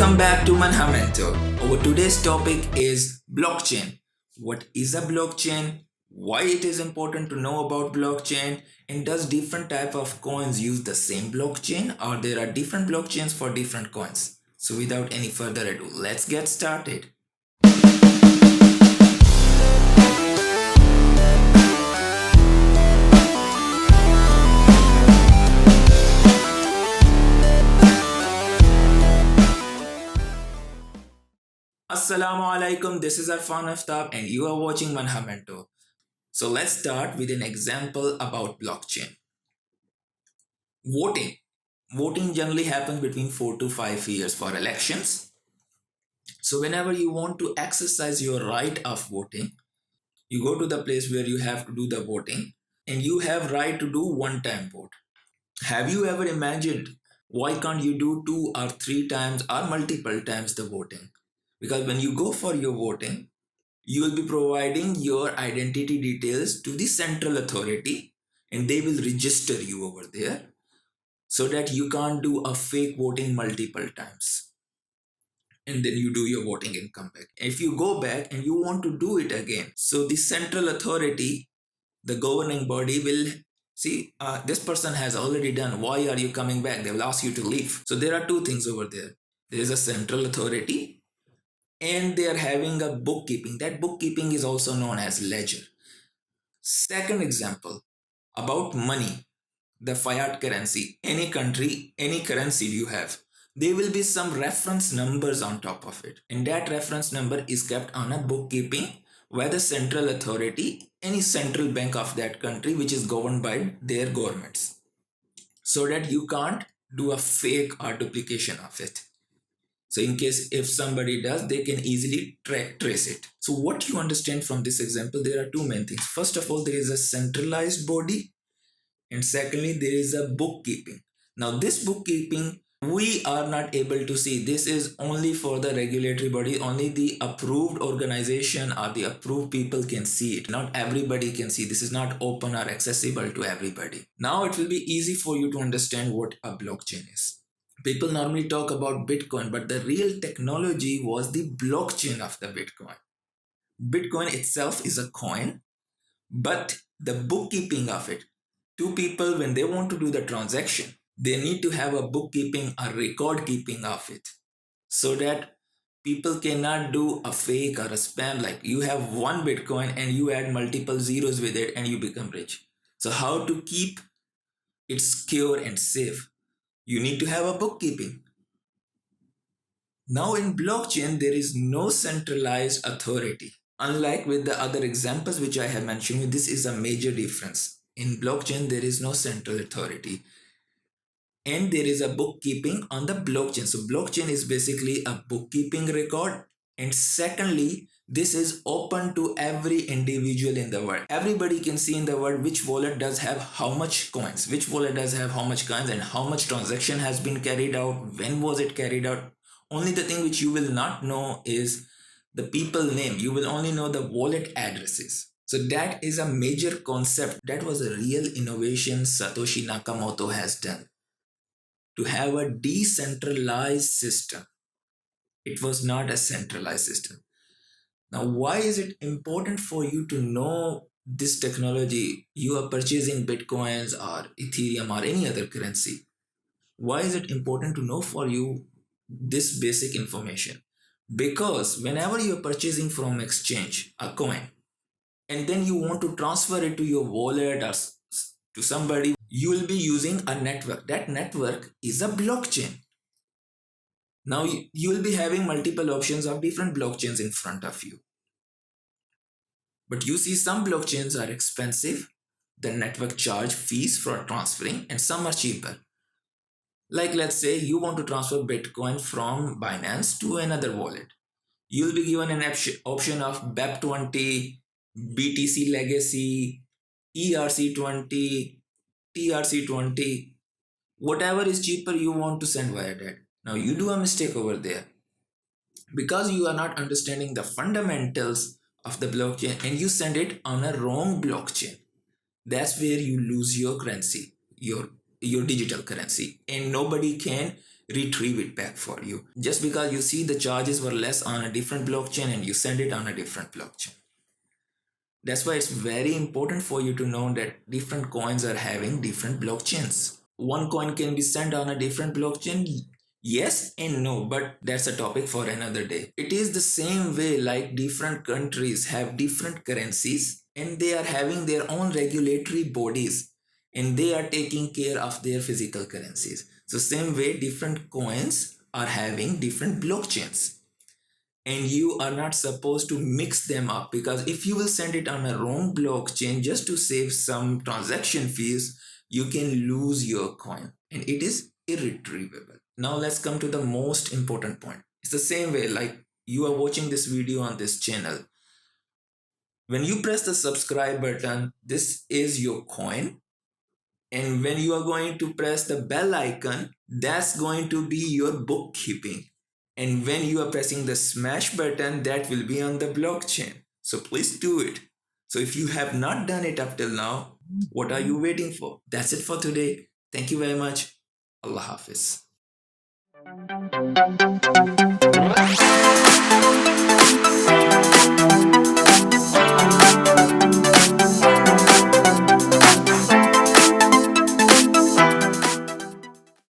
Welcome back to Manhamento. Our today's topic is blockchain. What is a blockchain? Why it is important to know about blockchain? And does different type of coins use the same blockchain or there are different blockchains for different coins? So without any further ado, let's get started. Assalamu alaikum, this is Arfan Aftab and you are watching Manhamento. So let's start with an example about blockchain. Voting. Voting generally happens between 4 to 5 years for elections. So whenever you want to exercise your right of voting, you go to the place where you have to do the voting and you have right to do one time vote. Have you ever imagined why can't you do 2 or 3 times or multiple times the voting? Because when you go for your voting, you will be providing your identity details to the central authority and they will register you over there so that you can't do a fake voting multiple times and then you do your voting and come back. If you go back and you want to do it again, so the central authority, the governing body will see this person has already done, why are you coming back? They will ask you to leave. So there are two things over there. There is a central authority and they are having a bookkeeping. That bookkeeping is also known as ledger. Second example about money, the fiat currency, any country, any currency you have, there will be some reference numbers on top of it. And that reference number is kept on a bookkeeping where the central authority, any central bank of that country, which is governed by their governments, so that you can't do a fake or duplication of it. So in case if somebody does, they can easily trace it. So what you understand from this example, there are two main things. First of all, there is a centralized body and secondly, there is a bookkeeping. Now this bookkeeping, we are not able to see. This is only for the regulatory body. Only the approved organization or the approved people can see it. Not everybody can see. This is not open or accessible to everybody. Now it will be easy for you to understand what a blockchain is. People normally talk about Bitcoin, but the real technology was the blockchain of the Bitcoin. Bitcoin itself is a coin, but the bookkeeping of it, two people, when they want to do the transaction, they need to have a bookkeeping, a record keeping of it, so that people cannot do a fake or a spam. Like you have one Bitcoin and you add multiple zeros with it and you become rich. So how to keep it secure and safe? You need to have a bookkeeping. Now in blockchain, there is no centralized authority. Unlike with the other examples which I have mentioned, this is a major difference. In blockchain, there is no central authority. And there is a bookkeeping on the blockchain. So blockchain is basically a bookkeeping record. And secondly, this is open to every individual in the world. Everybody can see in the world which wallet does have how much coins, which wallet does have how much coins and how much transaction has been carried out, when was it carried out. Only the thing which you will not know is the people name. You will only know the wallet addresses. So that is a major concept. That was a real innovation Satoshi Nakamoto has done. To have a decentralized system. It was not a centralized system. Now, why is it important for you to know this technology? You are purchasing Bitcoins or Ethereum or any other currency. Why is it important to know for you this basic information? Because whenever you're purchasing from exchange a coin and then you want to transfer it to your wallet or to somebody, you will be using a network. That network is a blockchain. Now you will be having multiple options of different blockchains in front of you. But you see some blockchains are expensive, the network charge fees for transferring, and some are cheaper. Like let's say you want to transfer Bitcoin from Binance to another wallet. You'll be given an option of BEP20, BTC Legacy, ERC20, TRC20, whatever is cheaper you want to send via that. Now you do a mistake over there because you are not understanding the fundamentals of the blockchain and you send it on a wrong blockchain. That's where you lose your currency, your digital currency, and nobody can retrieve it back for you. Just because you see the charges were less on a different blockchain and you send it on a different blockchain. That's why it's very important for you to know that different coins are having different blockchains. One coin can be sent on a different blockchain. Yes and no, but that's a topic for another day. It is the same way like different countries have different currencies and they are having their own regulatory bodies and they are taking care of their physical currencies. So same way different coins are having different blockchains and you are not supposed to mix them up, because if you will send it on a wrong blockchain just to save some transaction fees, you can lose your coin and it is irretrievable. Now let's come to the most important point. It's the same way like you are watching this video on this channel. When you press the subscribe button, this is your coin, and when you are going to press the bell icon, that's going to be your bookkeeping. And when you are pressing the smash button, that will be on the blockchain. So please do it. So if you have not done it up till now, what are you waiting for? That's it for today. Thank you very much. Allah Hafiz.